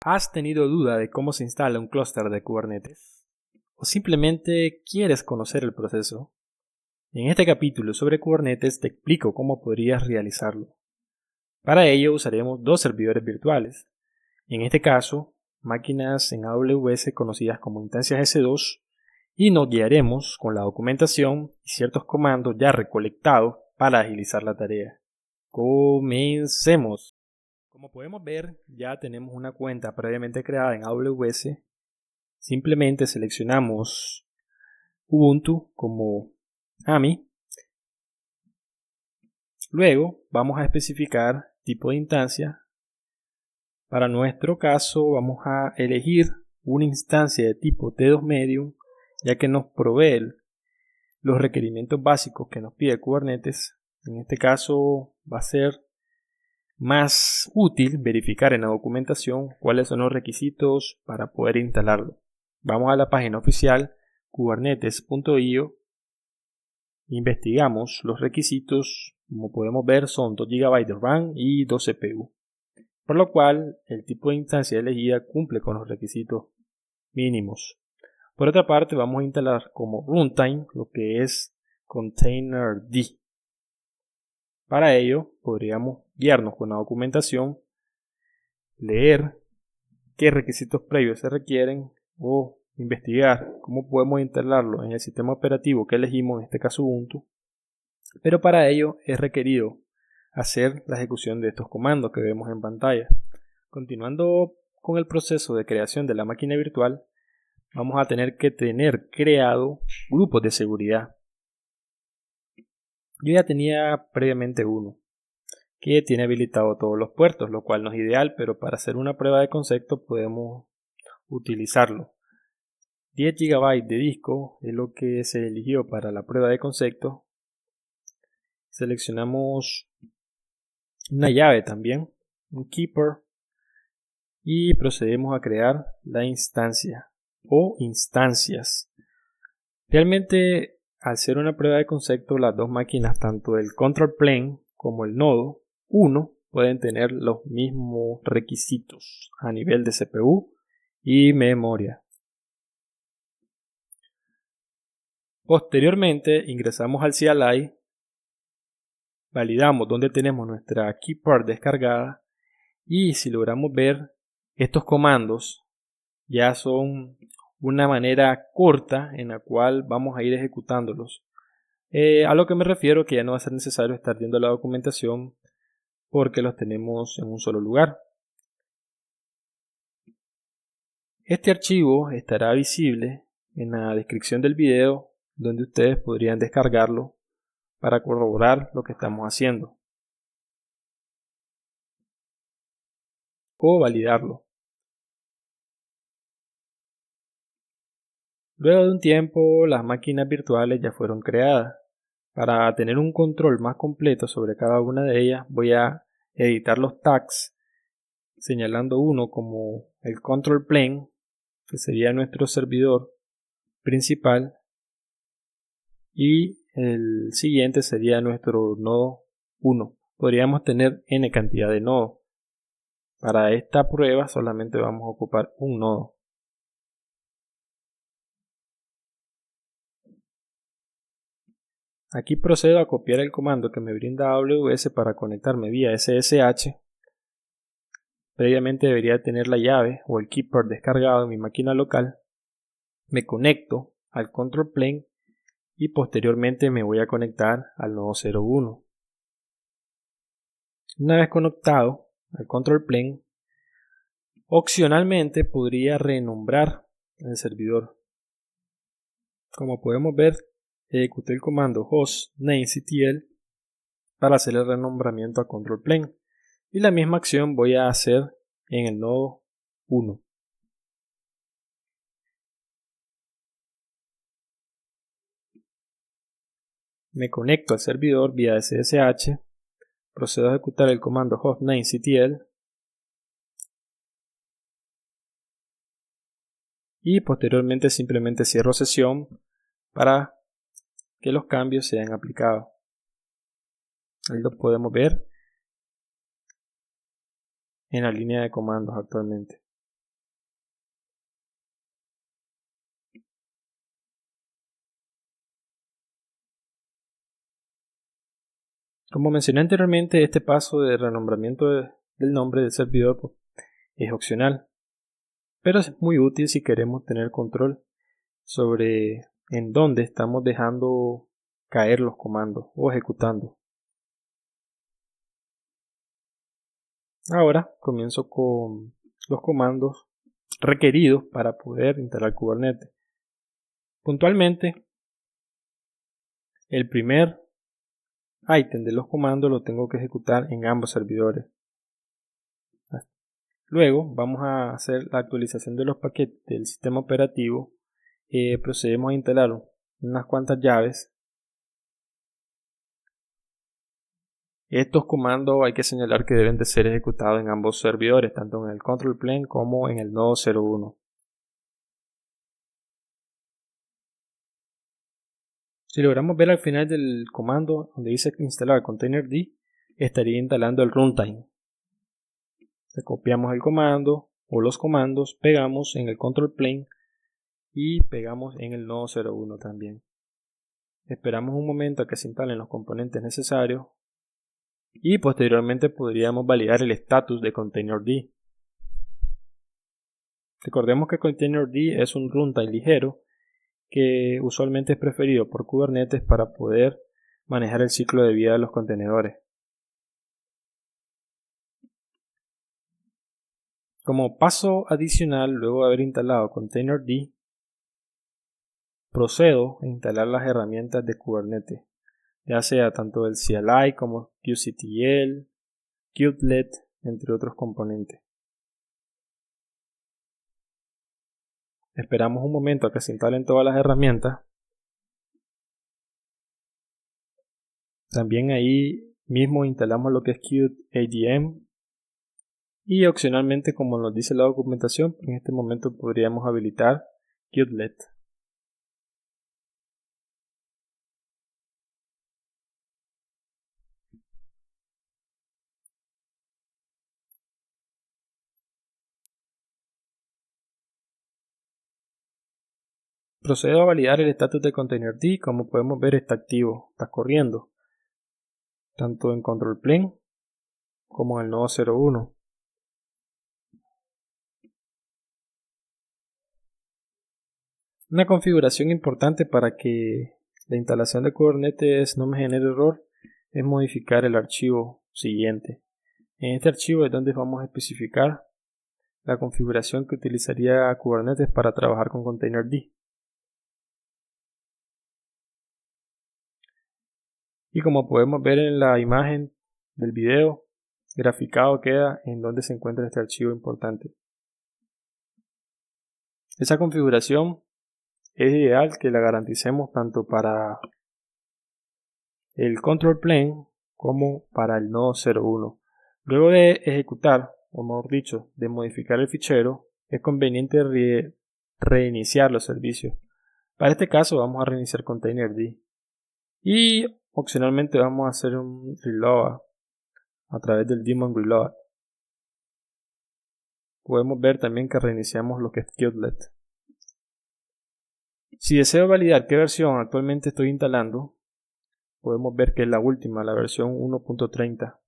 ¿Has tenido duda de cómo se instala un clúster de Kubernetes? ¿O simplemente quieres conocer el proceso? En este capítulo sobre Kubernetes te explico cómo podrías realizarlo. Para ello usaremos dos servidores virtuales. En este caso, máquinas en AWS conocidas como instancias S2, y nos guiaremos con la documentación y ciertos comandos ya recolectados para agilizar la tarea. Comencemos. Como podemos ver, ya tenemos una cuenta previamente creada en AWS. Simplemente seleccionamos Ubuntu como AMI. Luego vamos a especificar tipo de instancia. Para nuestro caso vamos a elegir una instancia de tipo T2 Medium, ya que nos provee los requerimientos básicos que nos pide Kubernetes. En este caso va a ser más útil verificar en la documentación cuáles son los requisitos para poder instalarlo. Vamos a la página oficial kubernetes.io, investigamos los requisitos. Como podemos ver, son 2 GB de RAM y 2 CPU, por lo cual el tipo de instancia elegida cumple con los requisitos mínimos. Por otra parte, vamos a instalar como runtime lo que es containerd. Para ello podríamos guiarnos con la documentación, leer qué requisitos previos se requieren o investigar cómo podemos instalarlo en el sistema operativo que elegimos, en este caso Ubuntu. Pero para ello es requerido hacer la ejecución de estos comandos que vemos en pantalla. Continuando con el proceso de creación de la máquina virtual, vamos a tener que tener creado grupos de seguridad. Yo ya tenía previamente uno que tiene habilitado todos los puertos, lo cual no es ideal, pero para hacer una prueba de concepto podemos utilizarlo. 10 GB de disco es lo que se eligió para la prueba de concepto. Seleccionamos una llave también, un keeper, y procedemos a crear la instancia o instancias. Realmente, al ser una prueba de concepto, las dos máquinas, tanto el control plane como el nodo 1, pueden tener los mismos requisitos a nivel de CPU y memoria. Posteriormente ingresamos al CLI, validamos dónde tenemos nuestra keeper descargada, y si logramos ver, estos comandos ya son una manera corta en la cual vamos a ir ejecutándolos. A lo que me refiero que ya no va a ser necesario estar viendo la documentación porque los tenemos en un solo lugar. Este archivo estará visible en la descripción del video, donde ustedes podrían descargarlo para corroborar lo que estamos haciendo o validarlo. Luego de un tiempo, las máquinas virtuales ya fueron creadas. Para tener un control más completo sobre cada una de ellas, voy a editar los tags, señalando uno como el control plane, que sería nuestro servidor principal, y el siguiente sería nuestro nodo 1. Podríamos tener n cantidad de nodos. Para esta prueba solamente vamos a ocupar un nodo. Aquí procedo a copiar el comando que me brinda AWS para conectarme vía SSH. Previamente debería tener la llave o el keeper descargado en mi máquina local. Me conecto al control plane y posteriormente me voy a conectar al nodo 01. Una vez conectado al control plane, opcionalmente podría renombrar el servidor. Como podemos ver, ejecuté el comando hostnamectl para hacer el renombramiento a control plane, y la misma acción voy a hacer en el nodo 1. Me conecto al servidor vía SSH, procedo a ejecutar el comando hostnamectl y posteriormente simplemente cierro sesión para que los cambios sean aplicados. Ahí lo podemos ver en la línea de comandos actualmente. Como mencioné anteriormente, este paso de renombramiento del nombre del servidor es opcional, pero es muy útil si queremos tener control sobre en dónde estamos dejando caer los comandos o ejecutando. Ahora comienzo con los comandos requeridos para poder instalar Kubernetes. Puntualmente, el primer ítem de los comandos lo tengo que ejecutar en ambos servidores. Luego vamos a hacer la actualización de los paquetes del sistema operativo. Procedemos a instalar unas cuantas llaves. Estos comandos hay que señalar que deben de ser ejecutados en ambos servidores, tanto en el control plane como en el nodo 01. Si logramos ver al final del comando donde dice instalar containerd, estaría instalando el runtime. Copiamos el comando o los comandos, pegamos en el control plane y pegamos en el nodo 01 también. Esperamos un momento a que se instalen los componentes necesarios y posteriormente podríamos validar el estatus de containerd. Recordemos que containerd es un runtime ligero que usualmente es preferido por Kubernetes para poder manejar el ciclo de vida de los contenedores. Como paso adicional, luego de haber instalado containerd, procedo a instalar las herramientas de Kubernetes, ya sea tanto el CLI como kubectl, kubelet, entre otros componentes. Esperamos un momento a que se instalen todas las herramientas. También ahí mismo instalamos lo que es kubeadm y opcionalmente, como nos dice la documentación, en este momento podríamos habilitar kubelet. Procedo a validar el estatus de containerd. Como podemos ver, está activo, está corriendo, tanto en control plane como en el nodo 01. Una configuración importante para que la instalación de Kubernetes no me genere error es modificar el archivo siguiente. En este archivo es donde vamos a especificar la configuración que utilizaría Kubernetes para trabajar con containerd. Y como podemos ver en la imagen del video, graficado queda en donde se encuentra este archivo importante. Esa configuración es ideal que la garanticemos tanto para el control plane como para el nodo 01. Luego de ejecutar, o mejor dicho, de modificar el fichero, es conveniente reiniciar los servicios. Para este caso vamos a reiniciar containerd y opcionalmente vamos a hacer un reload a través del daemon reload. Podemos ver también que reiniciamos lo que es kubelet. Si deseo validar qué versión actualmente estoy instalando, podemos ver que es la última, la versión 1.30.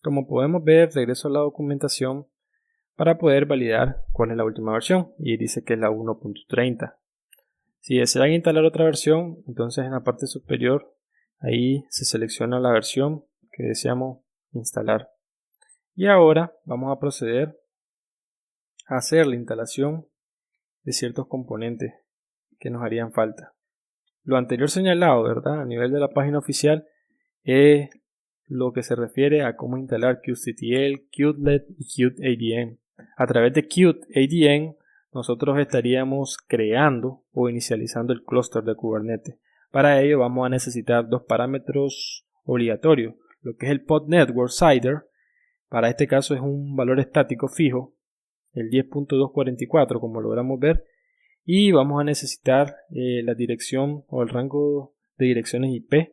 Como podemos ver, regreso a la documentación para poder validar cuál es la última versión y dice que es la 1.30. Si desean instalar otra versión, entonces en la parte superior ahí se selecciona la versión que deseamos instalar. Y ahora vamos a proceder a hacer la instalación de ciertos componentes que nos harían falta. Lo anterior señalado, ¿verdad? A nivel de la página oficial es lo que se refiere a cómo instalar kubectl, kubelet y kubeadm. A través de kubeadm nosotros estaríamos creando o inicializando el clúster de Kubernetes. Para ello vamos a necesitar dos parámetros obligatorios, lo que es el pod network CIDR. Para este caso es un valor estático fijo, el 10.244 como logramos ver, y vamos a necesitar la dirección o el rango de direcciones IP,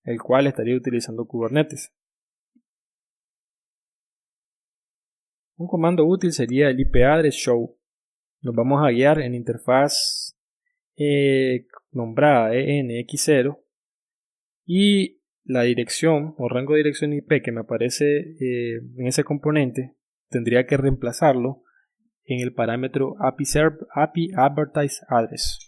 el cual estaría utilizando Kubernetes. Un comando útil sería el IP address show. nos vamos a guiar en interfaz nombrada ENX0 y la dirección o rango de dirección IP que me aparece en ese componente tendría que reemplazarlo en el parámetro API Advertise Address.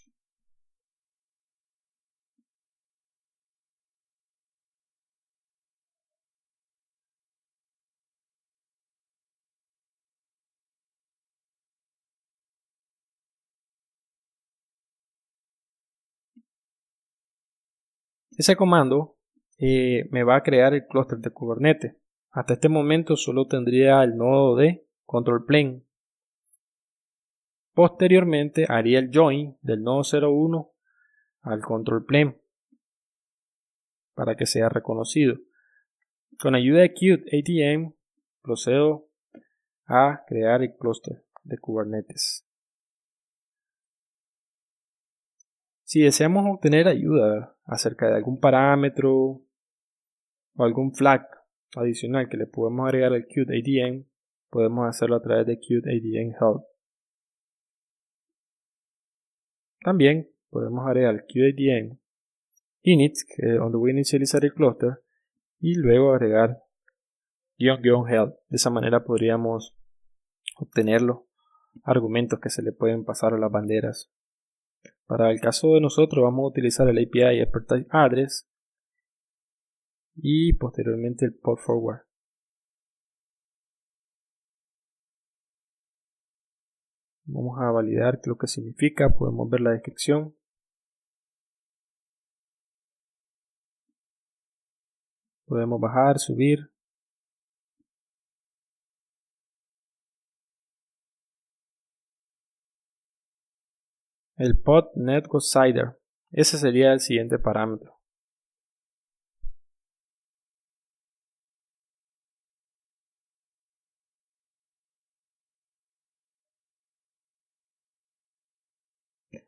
Ese comando me va a crear el clúster de Kubernetes. Hasta este momento solo tendría el nodo de control plane. Posteriormente haría el join del nodo 01 al control plane para que sea reconocido. Con ayuda de Qt ADM procedo a crear el clúster de Kubernetes. Si deseamos obtener ayuda acerca de algún parámetro o algún flag adicional que le podemos agregar al Qt ADM, podemos hacerlo a través de Qt ADM Help. También podemos agregar Qt ADM init, donde voy a inicializar el clúster, y luego agregar --help. De esa manera podríamos obtener los argumentos que se le pueden pasar a las banderas. Para el caso de nosotros vamos a utilizar el API Advertise Address y posteriormente el port forward. Vamos a validar lo que significa, podemos ver la descripción. Podemos bajar, subir. El pod network CIDR, ese sería el siguiente parámetro.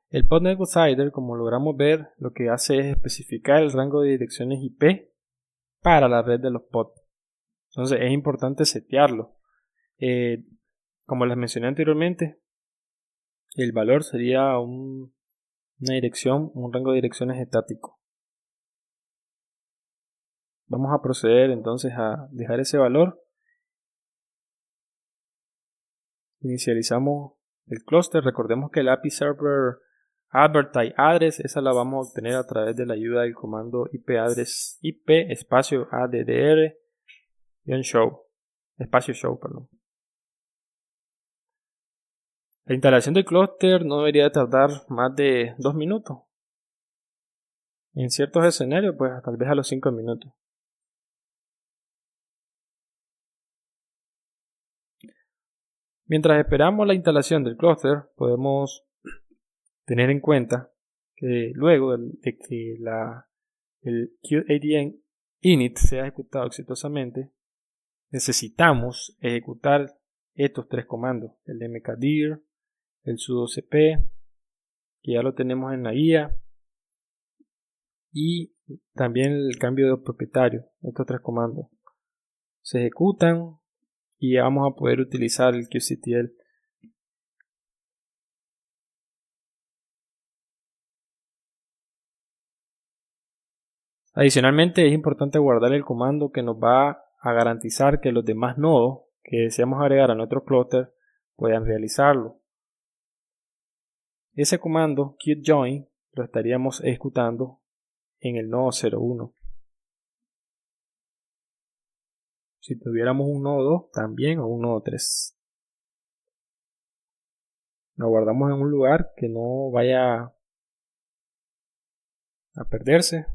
El pod network CIDR, como logramos ver, lo que hace es especificar el rango de direcciones IP para la red de los pods. Entonces es importante setearlo. Como les mencioné anteriormente, el valor sería una dirección, un rango de direcciones estático. Vamos a proceder entonces a dejar ese valor. Inicializamos el clúster. Recordemos que el API Server Advertise Address, esa la vamos a obtener a través de la ayuda del comando IP address IP espacio addr show espacio show, perdón. La instalación del clúster no debería tardar más de 2 minutos. En ciertos escenarios, pues tal vez a los 5 minutos. Mientras esperamos la instalación del clúster, podemos tener en cuenta que luego de que el QADM init sea ejecutado exitosamente, necesitamos ejecutar estos tres comandos: el mkdir, el sudo cp, que ya lo tenemos en la guía, y también el cambio de propietario. Estos tres comandos se ejecutan y ya vamos a poder utilizar el QCTL. Adicionalmente es importante guardar el comando que nos va a garantizar que los demás nodos que deseamos agregar a nuestro clúster puedan realizarlo. Ese comando qtjoin lo estaríamos ejecutando en el nodo 01. Si tuviéramos un nodo 2 también, o un nodo 3. Lo guardamos en un lugar que no vaya a perderse.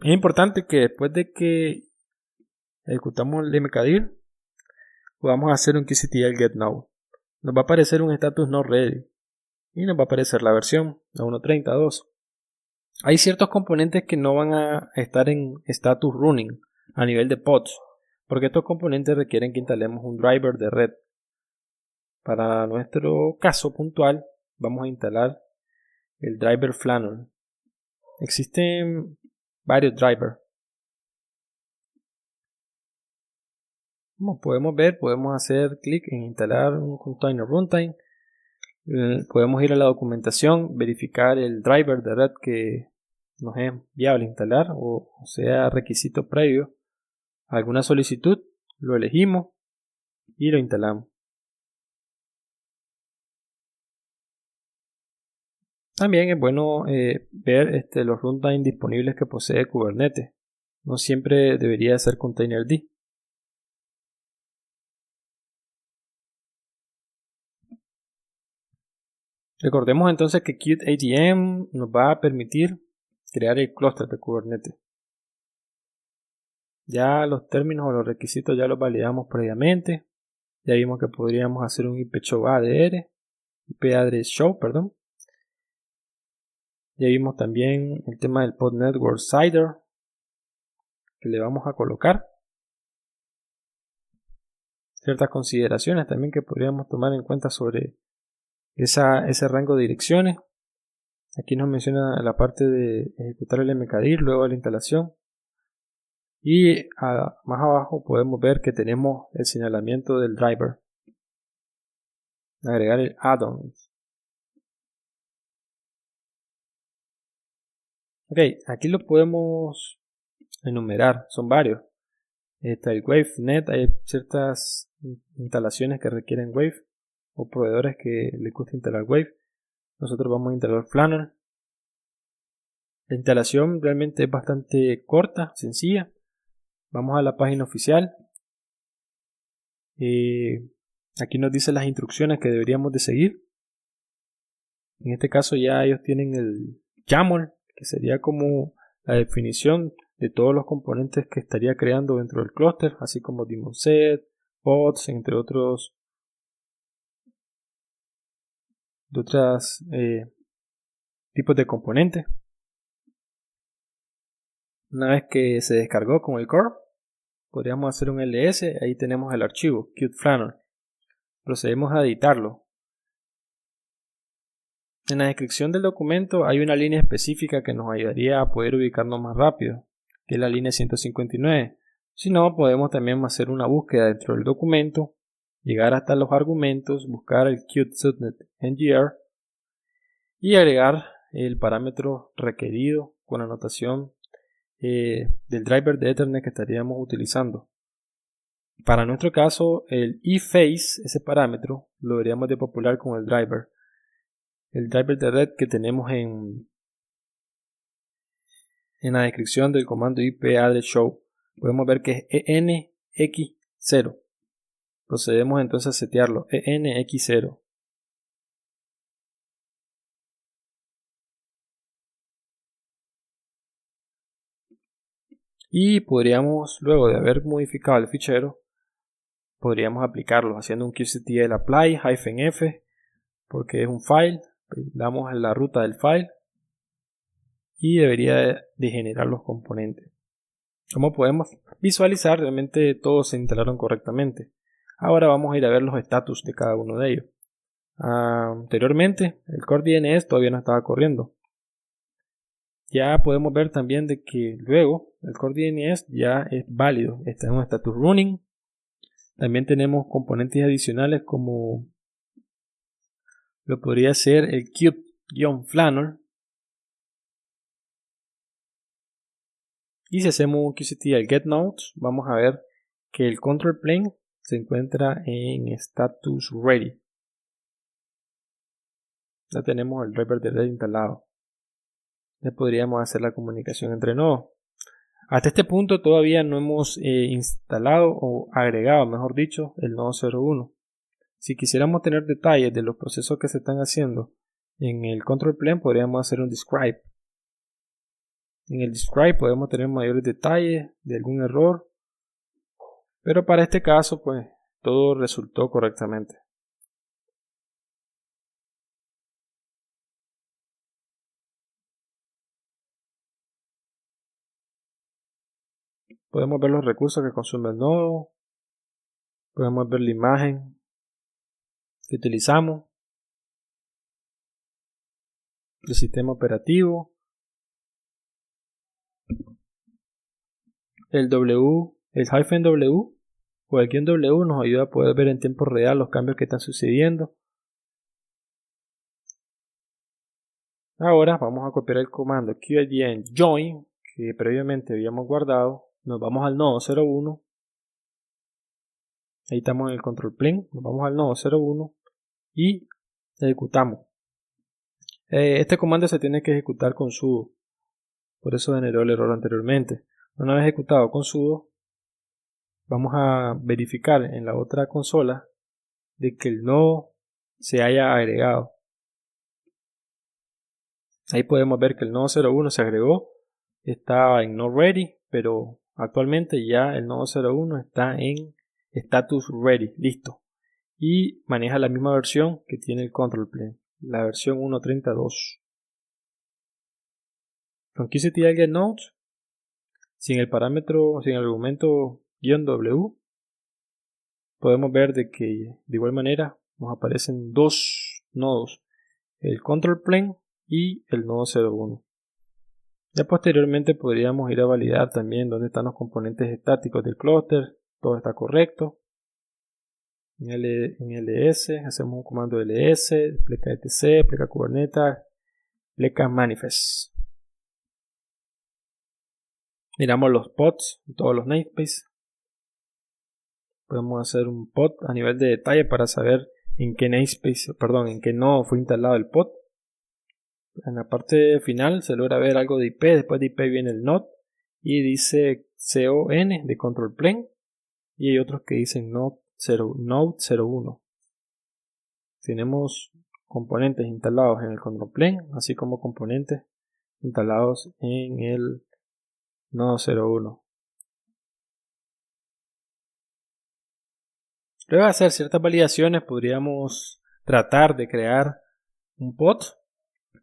Es importante que después de que ejecutamos el mkdir, podamos hacer un QCTL get now. Nos va a aparecer un status not ready y nos va a aparecer la versión, la 1.30.2. Hay ciertos componentes que no van a estar en status running a nivel de pods, porque estos componentes requieren que instalemos un driver de red. Para nuestro caso puntual vamos a instalar el driver Flannel. Existen varios drivers. Como podemos ver, podemos hacer clic en instalar un container runtime. Podemos ir a la documentación, verificar el driver de red que nos es viable instalar o sea requisito previo a alguna solicitud. Lo elegimos y lo instalamos. También es bueno ver los runtime disponibles que posee Kubernetes. No siempre debería ser containerd. Recordemos entonces que Qt ATM nos va a permitir crear el clúster de Kubernetes. Ya los términos o los requisitos ya los validamos previamente. Ya vimos que podríamos hacer un IP show ADR, IP address show, perdón. Ya vimos también el tema del pod network CIDR que le vamos a colocar. Ciertas consideraciones también que podríamos tomar en cuenta sobre ese rango de direcciones. Aquí nos menciona la parte de ejecutar el mkdir luego de la instalación. Y más abajo podemos ver que tenemos el señalamiento del driver. Agregar el add-ons. Ok, aquí lo podemos enumerar, son varios. Está el WaveNet, hay ciertas instalaciones que requieren Wave o proveedores que les gusta instalar Wave. Nosotros vamos a instalar Flannel. La instalación realmente es bastante corta, sencilla. Vamos a la página oficial. Aquí nos dice las instrucciones que deberíamos de seguir. En este caso ya ellos tienen el YAML, que sería como la definición de todos los componentes que estaría creando dentro del clúster, así como daemon set, pods, entre otros tipos de componentes. Una vez que se descargó con el core, podríamos hacer un ls. Ahí tenemos el archivo Qt-Flannel. Procedemos a editarlo. En la descripción del documento hay una línea específica que nos ayudaría a poder ubicarnos más rápido, que es la línea 159. Si no, podemos también hacer una búsqueda dentro del documento, llegar hasta los argumentos, buscar el Qt subnet ngr y agregar el parámetro requerido con la anotación del driver de Ethernet que estaríamos utilizando. Para nuestro caso, el eFace, ese parámetro, lo deberíamos de popular con el driver. El driver de red que tenemos en la descripción del comando IP address show. Podemos ver que es ENX0. Procedemos entonces a setearlo. ENX0. Y podríamos, luego de haber modificado el fichero, podríamos aplicarlo haciendo un qctl apply -f porque es un file. Damos en la ruta del file y debería de generar los componentes. Como podemos visualizar, realmente todos se instalaron correctamente. Ahora vamos a ir a ver los estatus de cada uno de ellos. Anteriormente el core DNS todavía no estaba corriendo. Ya podemos ver también de que luego el core DNS ya es válido, está en un status running. También tenemos componentes adicionales como lo podría ser el Qt-Flannel. Y si hacemos un qctl get nodes, vamos a ver que el control plane se encuentra en status ready. Ya tenemos el driver de red instalado. Ya podríamos hacer la comunicación entre nodos. Hasta este punto todavía no hemos instalado o agregado, mejor dicho, el nodo 01. Si quisiéramos tener detalles de los procesos que se están haciendo en el control plane, podríamos hacer un describe. En el describe podemos tener mayores detalles de algún error, pero para este caso pues todo resultó correctamente. Podemos ver los recursos que consume el nodo, podemos ver la imagen que utilizamos, el sistema operativo, el -w o el -w nos ayuda a poder ver en tiempo real los cambios que están sucediendo. Ahora vamos a copiar el comando QLDN join que previamente habíamos guardado. Nos vamos al nodo 01. Ahí estamos en el control plane. Nos vamos al nodo 01 y ejecutamos. Este comando se tiene que ejecutar con sudo. Por eso generó el error anteriormente. Una vez ejecutado con sudo, vamos a verificar en la otra consola de que el nodo se haya agregado. Ahí podemos ver que el nodo 01 se agregó, está en not ready, pero actualmente ya el nodo 01 está en status ready, listo. Y maneja la misma versión que tiene el control plane, la versión 1.32. Con QCTLGetNode, sin el parámetro, sin el argumento -w, podemos ver de que de igual manera nos aparecen dos nodos, el control plane y el nodo 01. Ya posteriormente podríamos ir a validar también dónde están los componentes estáticos del clúster, todo está correcto. En ls hacemos un comando ls, pleca etc, pleca kubernetes, pleca manifest. Miramos los pods, todos los namespaces. Podemos hacer un pod a nivel de detalle para saber en qué namespace, en qué nodo fue instalado el pod. En la parte final se logra ver algo de IP, después de IP viene el node y dice CON de control plane y hay otros que dicen node 01. Tenemos componentes instalados en el control plane, así como componentes instalados en el nodo 01. Luego de hacer ciertas validaciones podríamos tratar de crear un pod,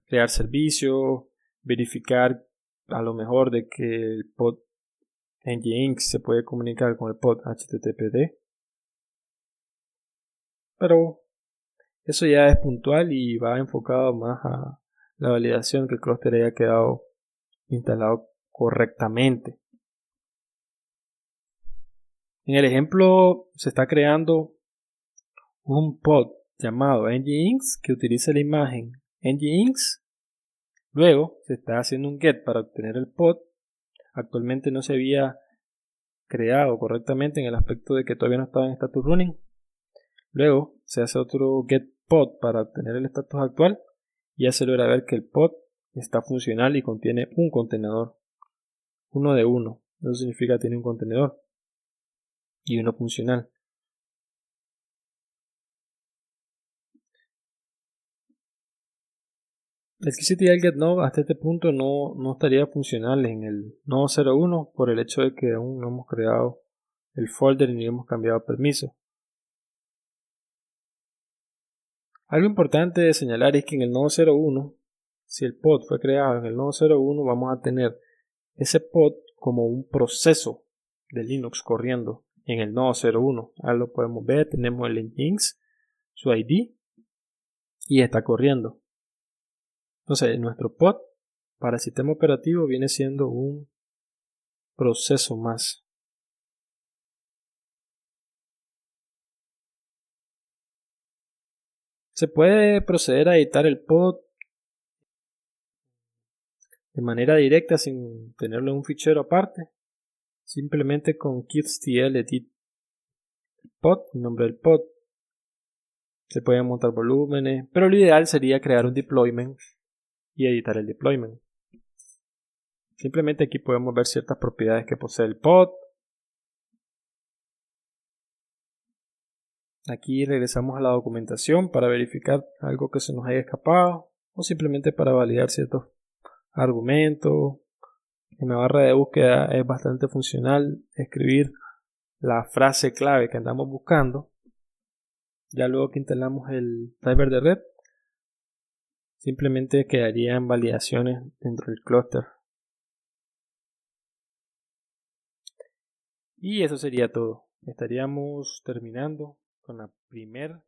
crear servicio, verificar a lo mejor de que el pod Nginx se puede comunicar con el pod HTTPD, pero eso ya es puntual y va enfocado más a la validación que el clúster haya quedado instalado correctamente. En el ejemplo se está creando un pod llamado Nginx que utiliza la imagen Nginx. Luego se está haciendo un get para obtener el pod. Actualmente no se había creado correctamente en el aspecto de que todavía no estaba en status running. Luego se hace otro get pod para obtener el estatus actual y ya se logra ver que el pod está funcional y contiene un contenedor, uno de uno. Eso significa que tiene un contenedor y uno funcional. El QCTLGetNode hasta este punto no estaría funcional en el nodo 01 por el hecho de que aún no hemos creado el folder ni hemos cambiado permiso. Algo importante de señalar es que en el nodo 01, si el pod fue creado en el nodo 01, vamos a tener ese pod como un proceso de Linux corriendo en el nodo 01. Ahora lo podemos ver, tenemos el Nginx, su ID y está corriendo. Entonces nuestro pod para el sistema operativo viene siendo un proceso más. Se puede proceder a editar el pod de manera directa sin tenerlo en un fichero aparte, simplemente con qtl edit pod, el nombre del pod. Se pueden montar volúmenes, pero lo ideal sería crear un deployment y editar el deployment. Simplemente aquí podemos ver ciertas propiedades que posee el pod. Aquí regresamos a la documentación para verificar algo que se nos haya escapado o simplemente para validar ciertos argumentos. En la barra de búsqueda es bastante funcional escribir la frase clave que andamos buscando. Ya luego que instalamos el driver de red, simplemente quedarían validaciones dentro del clúster. Y eso sería todo. Estaríamos terminando con la primera